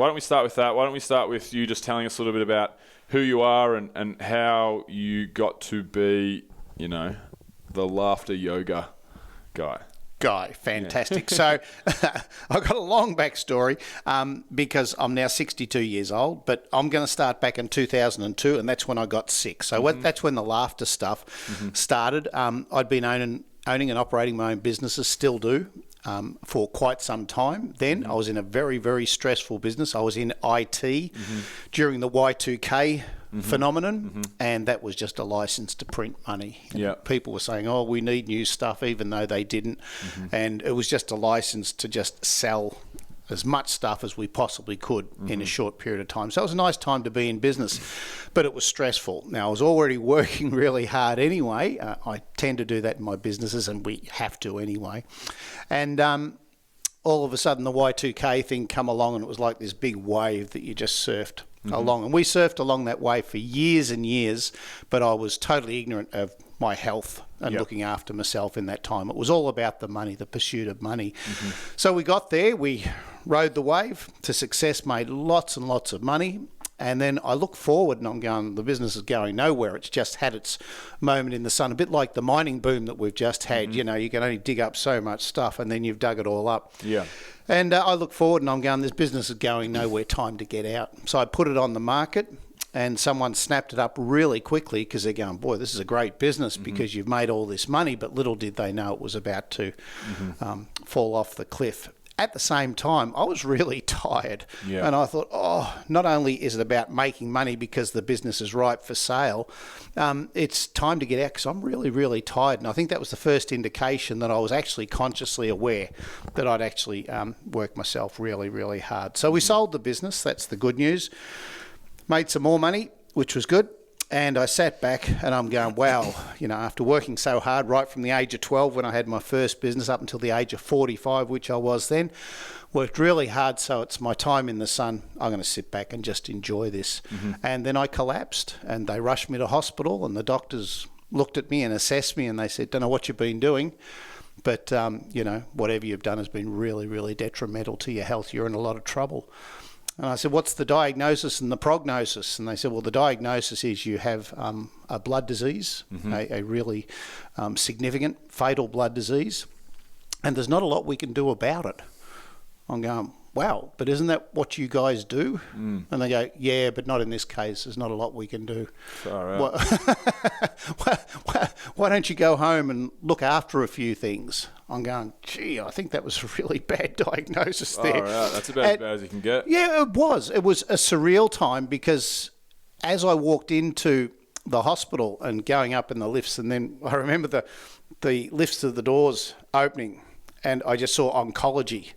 why don't we start with that? Why don't we start with you just telling us a little bit about who you are and how you got to be, the laughter yoga guy. Fantastic. So I've got a long backstory because I'm now 62 years old, but I'm going to start back in 2002, and that's when I got sick. So that's when the laughter stuff started. I'd been owning and operating my own businesses, still do, for quite some time. Then I was in a very, very stressful business. I was in IT during the Y2K phenomenon, and that was just a license to print money. People were saying, oh, we need new stuff, even though they didn't. And it was just a license to just sell as much stuff as we possibly could in a short period of time. So it was a nice time to be in business, but it was stressful. Now, I was already working really hard anyway. I tend to do that in my businesses, and we have to anyway. And all of a sudden, the Y2K thing come along, and it was like this big wave that you just surfed along. And we surfed along that wave for years and years, but I was totally ignorant of my health and looking after myself in that time. It was all about the money, the pursuit of money. So we got there, we rode the wave to success, made lots and lots of money. And then I look forward and I'm going, the business is going nowhere. It's just had its moment in the sun, a bit like the mining boom that we've just had. You can only dig up so much stuff and then you've dug it all up. And I look forward and I'm going, this business is going nowhere, time to get out. So I put it on the market, and someone snapped it up really quickly because they're going, boy, this is a great business because you've made all this money, but little did they know it was about to fall off the cliff. At the same time, I was really tired. And I thought, not only is it about making money because the business is ripe for sale, it's time to get out because I'm really, really tired. And I think that was the first indication that I was actually consciously aware that I'd actually worked myself really, really hard. So we sold the business. That's the good news. Made some more money, which was good. And I sat back and I'm going, wow, after working so hard right from the age of 12 when I had my first business up until the age of 45, which I was then, worked really hard. So it's my time in the sun. I'm going to sit back and just enjoy this. And then I collapsed and they rushed me to hospital, and the doctors looked at me and assessed me and they said, don't know what you've been doing, but, whatever you've done has been really, really detrimental to your health. You're in a lot of trouble. And I said, what's the diagnosis and the prognosis? And they said, well, the diagnosis is you have a blood disease, a really significant fatal blood disease, and there's not a lot we can do about it. I'm going, wow, but isn't that what you guys do? And they go, yeah, but not in this case. There's not a lot we can do. Why don't you go home and look after a few things? I'm going, gee, I think that was a really bad diagnosis there. That's about as bad as you can get. Yeah, it was. It was a surreal time because as I walked into the hospital and going up in the lifts, and then I remember the lifts of the doors opening, and I just saw oncology,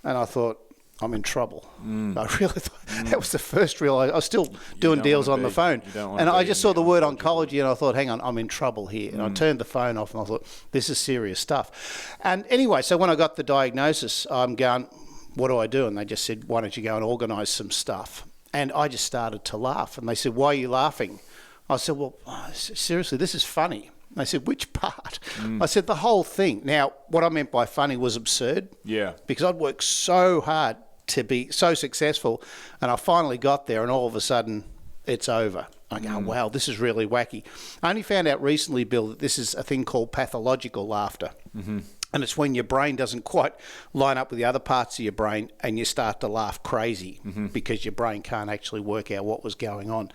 and I thought, I'm in trouble. I really thought that was the first real. I was still doing deals on the phone, and I just saw the word oncology, and I thought, hang on, I'm in trouble here. And I turned the phone off, and I thought, this is serious stuff. And anyway, so when I got the diagnosis, I'm going, what do I do? And they just said, why don't you go and organise some stuff? And I just started to laugh, and they said, why are you laughing? I said, well, seriously, this is funny. They said, which part? I said, the whole thing. Now, what I meant by funny was absurd. Because I'd worked so hard to be so successful, and I finally got there, and all of a sudden it's over. I go, wow, this is really wacky. I only found out recently, Bill, that this is a thing called pathological laughter. And it's when your brain doesn't quite line up with the other parts of your brain and you start to laugh crazy because your brain can't actually work out what was going on.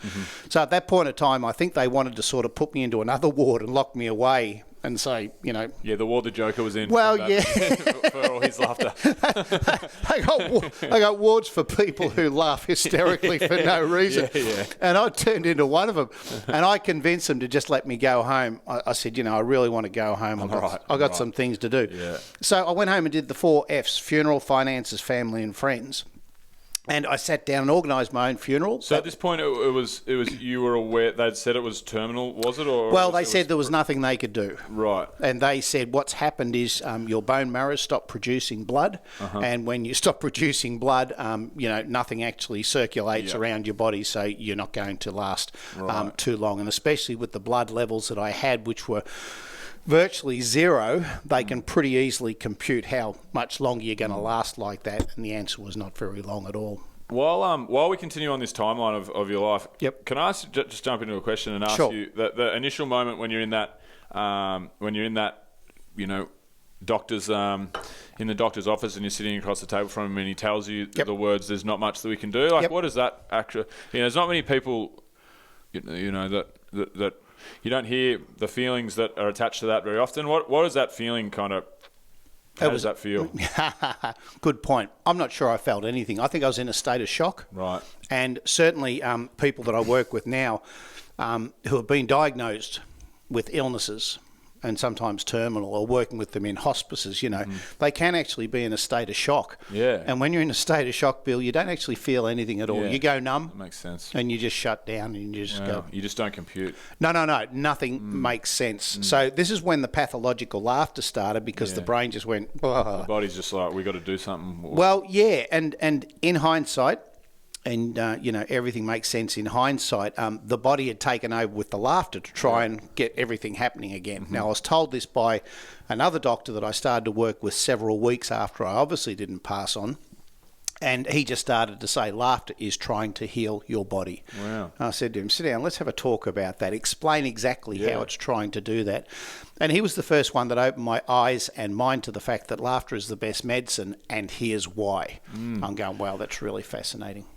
So at that point of time, I think they wanted to sort of put me into another ward and lock me away and say, Yeah, the ward the Joker was in. Well, for all his laughter. I got wards for people who laugh hysterically for no reason. And I turned into one of them. And I convinced them to just let me go home. I said, I really want to go home. I've got some things to do. So I went home and did the 4 Fs: funeral, finances, family and friends. And I sat down and organised my own funeral. So at this point, it was you were aware they'd said it was terminal, was it? Well, they said there was nothing they could do. Right. And they said what's happened is your bone marrow stopped producing blood, and when you stop producing blood, nothing actually circulates around your body, so you're not going to last too long. And especially with the blood levels that I had, which were virtually zero, they can pretty easily compute how much longer you're going to last like that, and the answer was not very long at all. While we continue on this timeline of your life, Yep. can I just jump into a question and ask Sure. you the initial moment when you're in that doctor's in the doctor's office and you're sitting across the table from him and he tells you Yep. the words, "There's not much that we can do." Like, Yep. what is that actually? There's not many people, that you don't hear the feelings that are attached to that very often. What is that feeling kind of? How does that feel? Good point. I'm not sure I felt anything. I think I was in a state of shock. Right. And certainly people that I work with now who have been diagnosed with illnesses and sometimes terminal, or working with them in hospices, they can actually be in a state of shock. Yeah. And when you're in a state of shock, Bill, you don't actually feel anything at all. Yeah. You go numb. That makes sense. And you just shut down and you just go. You just don't compute. No. Nothing makes sense. So this is when the pathological laughter started, because the brain just went, "Ugh." The body's just like, we got to do something. Well, yeah, and in hindsight, and everything makes sense in hindsight, the body had taken over with the laughter to try and get everything happening again. Now, I was told this by another doctor that I started to work with several weeks after I obviously didn't pass on. And he just started to say, laughter is trying to heal your body. Wow. I said to him, sit down, let's have a talk about that. Explain exactly how it's trying to do that. And he was the first one that opened my eyes and mind to the fact that laughter is the best medicine, and here's why. I'm going, wow, that's really fascinating.